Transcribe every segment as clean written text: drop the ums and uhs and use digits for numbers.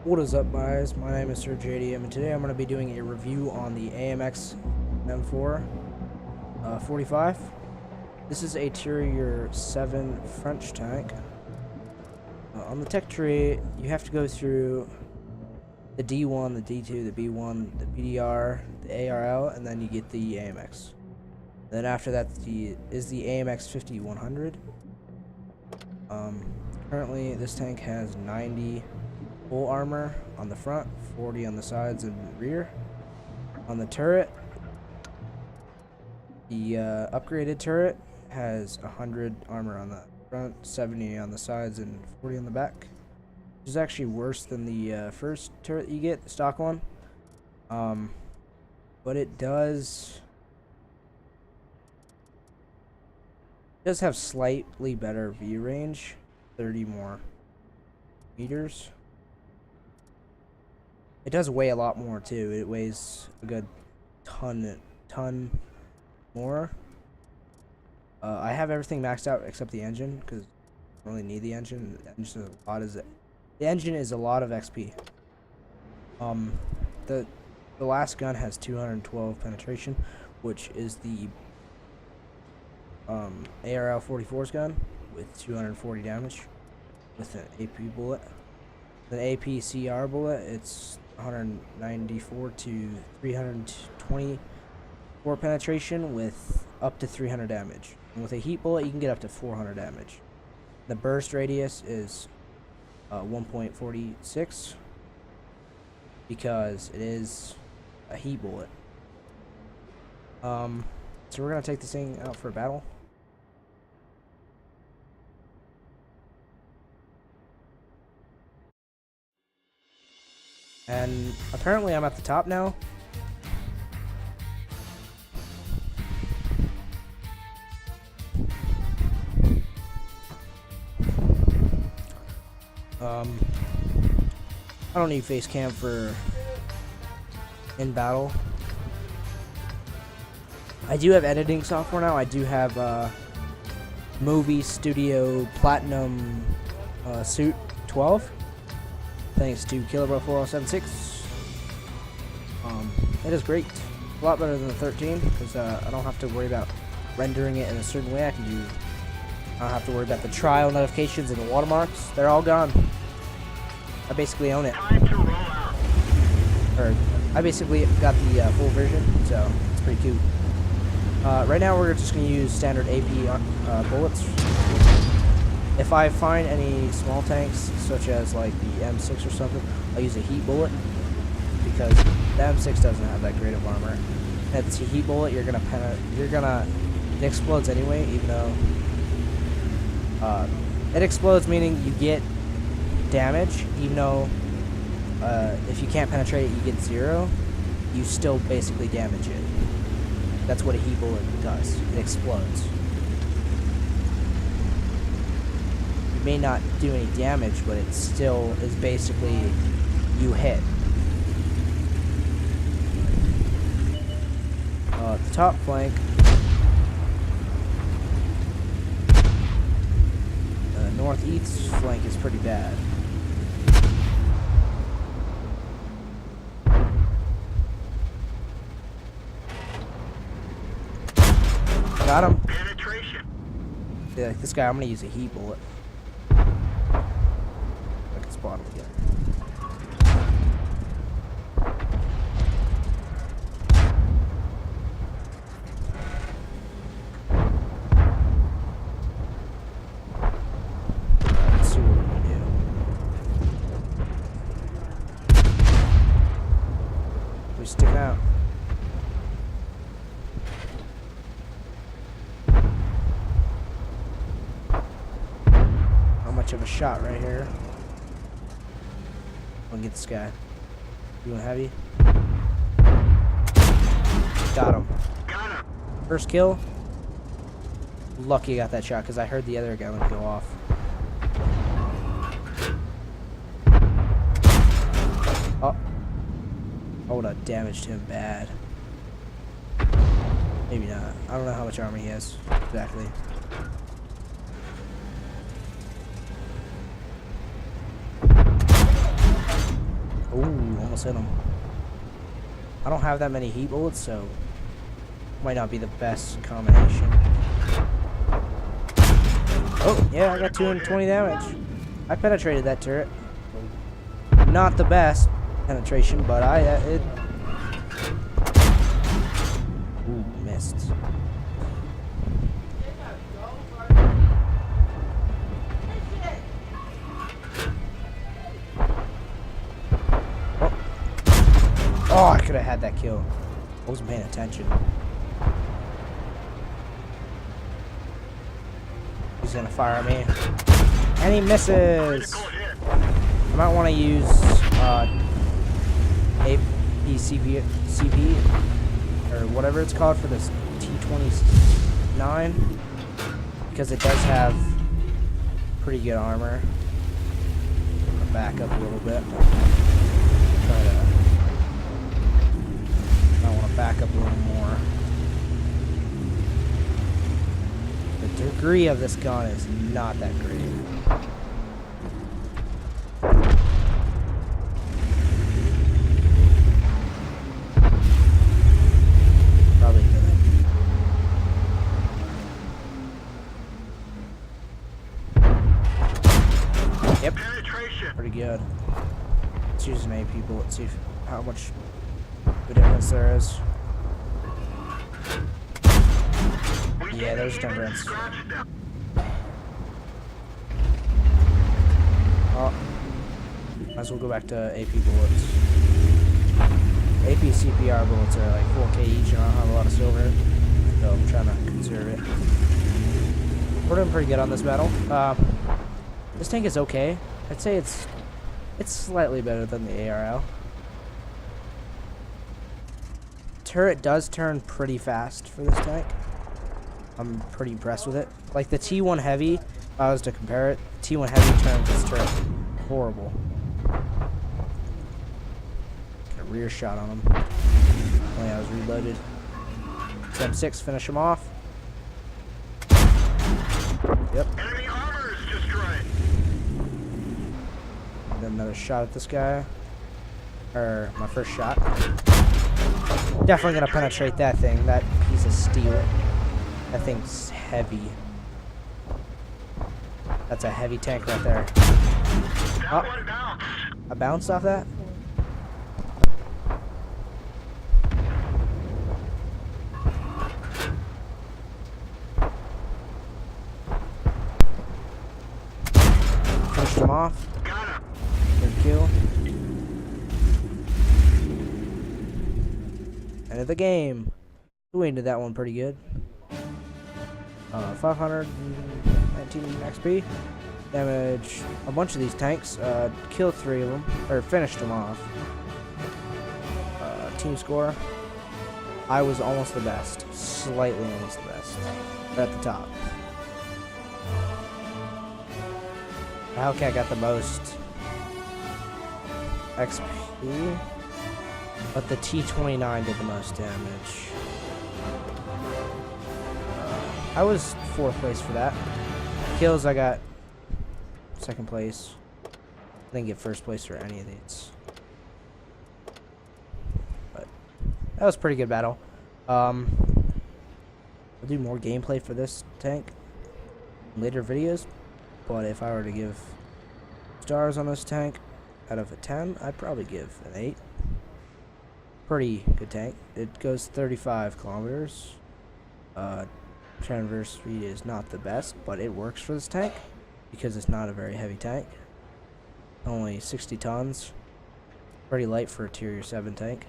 What is up, guys? My name is Sir JDM, and today I'm going to be doing a review on the AMX M4 45. This is a Tier 7 French tank. On the tech tree, you have to go through the D1, the D2, the B1, the PDR, the ARL, and then you get the AMX. Then after that is the AMX 5100. Currently, this tank has 90 full armor on the front, 40 on the sides and rear. On the turret, the upgraded turret has 100 armor on the front, 70 on the sides, and 40 on the back. Which is actually worse than the first turret you get, the stock one. But it does have slightly better view range, 30 more meters. It does weigh a lot more too. It weighs a good ton more. I have everything maxed out except the engine because I don't really need the engine. The engine is a lot of XP. The last gun has 212 penetration, which is the ARL 44's gun with 240 damage with an AP bullet. The APCR bullet, it's 194 to 324 penetration with up to 300 damage. And with a heat bullet, you can get up to 400 damage. The burst radius is 1.46 because it is a heat bullet. So we're gonna take this thing out for a battle. And apparently I'm at the top now. I don't need face cam for in battle. I do have editing software now. I do have Movie Studio Platinum Suite 12. Thanks to Kilabro 4076. It is great. A lot better than the 13 because I don't have to worry about rendering it in a certain way. I don't have to worry about the trial notifications and the watermarks. They're all gone. I basically own it. Time to roll out. Or I basically got the full version, so it's pretty cute. Right now we're just going to use standard AP bullets. If I find any small tanks, such as like the M6 or something, I'll use a heat bullet because the M6 doesn't have that great of armor. And it's a heat bullet, it explodes anyway, even though it explodes, meaning you get damage, even though if you can't penetrate it, you get 0. You still basically damage it. That's what a heat bullet does. It explodes. May not do any damage, but it still is basically you hit. The top flank, the northeast flank is pretty bad. Got him. Penetration. Yeah, like this guy, I'm gonna use a heat bullet. Spot him again. Let's see what we can do. We stick out. Not much of a shot right here. Get this guy. You want heavy? Got him. First kill. Lucky I got that shot because I heard the other gun go off. Oh. I would have damaged him bad. Maybe not. I don't know how much armor he has exactly. almost hit him. I don't have that many heat bullets, so might not be the best combination. Oh, yeah, I got 220 damage. I penetrated that turret. Not the best penetration, but Ooh, missed. Oh, I could have had that kill. I wasn't paying attention. He's gonna fire at me. And he misses! I might want to use CP, or whatever it's called for this T-29, because it does have pretty good armor. I'll back up a little bit. I want to back up a little more. The degree of this gun is not that great. Probably good. Yep. Pretty good. Let's use an AP people. Let's see how much the difference there is. Yeah, there's a difference. Oh, might as well go back to AP bullets. AP CPR bullets are like 4K each, and I don't have a lot of silver, so I'm trying to conserve it. We're doing pretty good on this battle. This tank is okay. I'd say it's slightly better than the ARL. Turret does turn pretty fast for this tank. I'm pretty impressed with it. Like the T1 Heavy, if I was to compare it, T1 Heavy turns this turret horrible. Got a rear shot on him. Oh yeah, I was reloaded. M6, finish him off. Yep. Enemy armor is destroyed. Then another shot at this guy. Or my first shot. Definitely gonna penetrate that thing. That piece of steel. That thing's heavy. That's a heavy tank right there. Oh, I bounced off that? Pushed him off. Good kill. End of the game. We ended that one pretty good. 519 XP. Damage a bunch of these tanks. Killed 3 of them, or finished them off. Team score. I was almost the best. Slightly almost the best. Right at the top. The Hellcat got the most XP, but the T-29 did the most damage. I was 4th place for that. Kills, I got 2nd place. I didn't get 1st place for any of these. But that was a pretty good battle. I'll do more gameplay for this tank in later videos. But if I were to give stars on this tank out of a 10, I'd probably give an 8. Pretty good tank. It goes 35 kilometers. Transverse speed is not the best, but it works for this tank because it's not a very heavy tank. Only 60 tons. Pretty light for a tier 7 tank.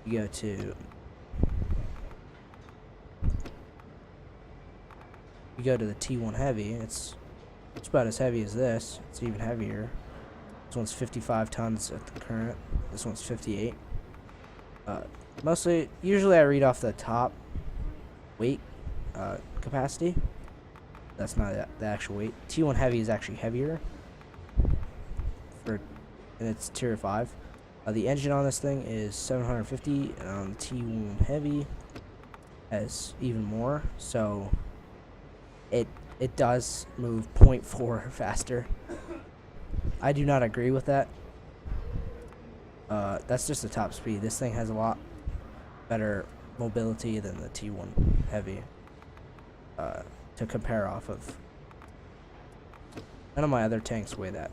You go to the T1 Heavy. It's about as heavy as this. It's even heavier. This one's 55 tons at the current. This one's 58. Usually I read off the top weight capacity. That's not the actual weight. T1 Heavy is actually heavier, and it's tier 5. The engine on this thing is 750, and on the T1 Heavy has even more. So it does move 0.4 faster. I do not agree with that. That's just the top speed. This thing has a lot better mobility than the T1 Heavy. To compare off of. None of my other tanks weigh that.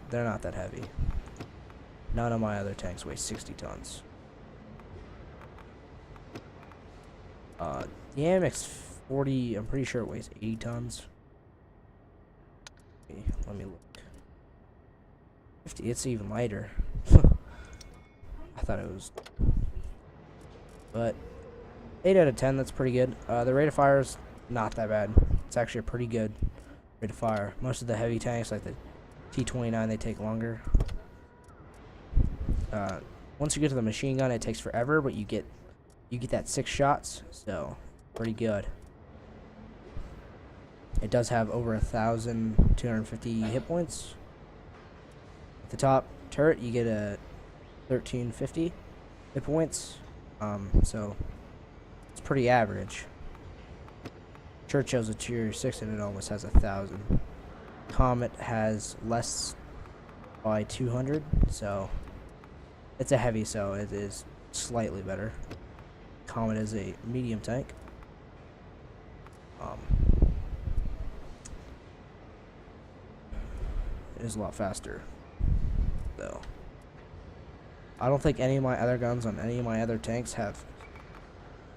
They're not that heavy. None of my other tanks weigh 60 tons. The AMX 40, I'm pretty sure it weighs 80 tons. Okay, let me look. 50, it's even lighter. I thought it was. But 8 out of 10, that's pretty good. The rate of fire is not that bad. It's actually a pretty good rate of fire. Most of the heavy tanks, like the T29, they take longer. Once you get to the machine gun, it takes forever, but you get that 6 shots, so pretty good. It does have over 1,250 hit points. At the top turret, you get a 1,350 hit points. So it's pretty average. Churchill's a tier 6 and it almost has 1,000. Comet has less by 200, so it's a heavy, so it is slightly better. Comet is a medium tank. It is a lot faster, though. I don't think any of my other guns on any of my other tanks have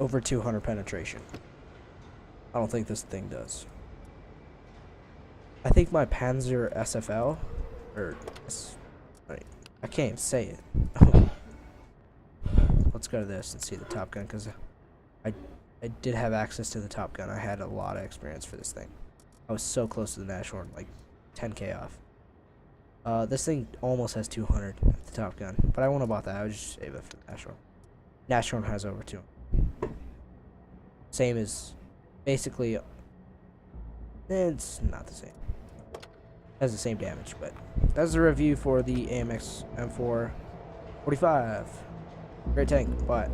over 200 penetration. I don't think this thing does. I think my Panzer SFL, or I can't even say it. Let's go to this and see the Top Gun, because I did have access to the Top Gun. I had a lot of experience for this thing. I was so close to the Nashorn, like 10k off. This thing almost has 200 at the Top Gun, but I wouldn't have bought that. I would just save it for the Nashorn. Nashorn has over 200. Same as, basically, it's not the same. Has the same damage, but that's the review for the AMX M4 45. Great tank, but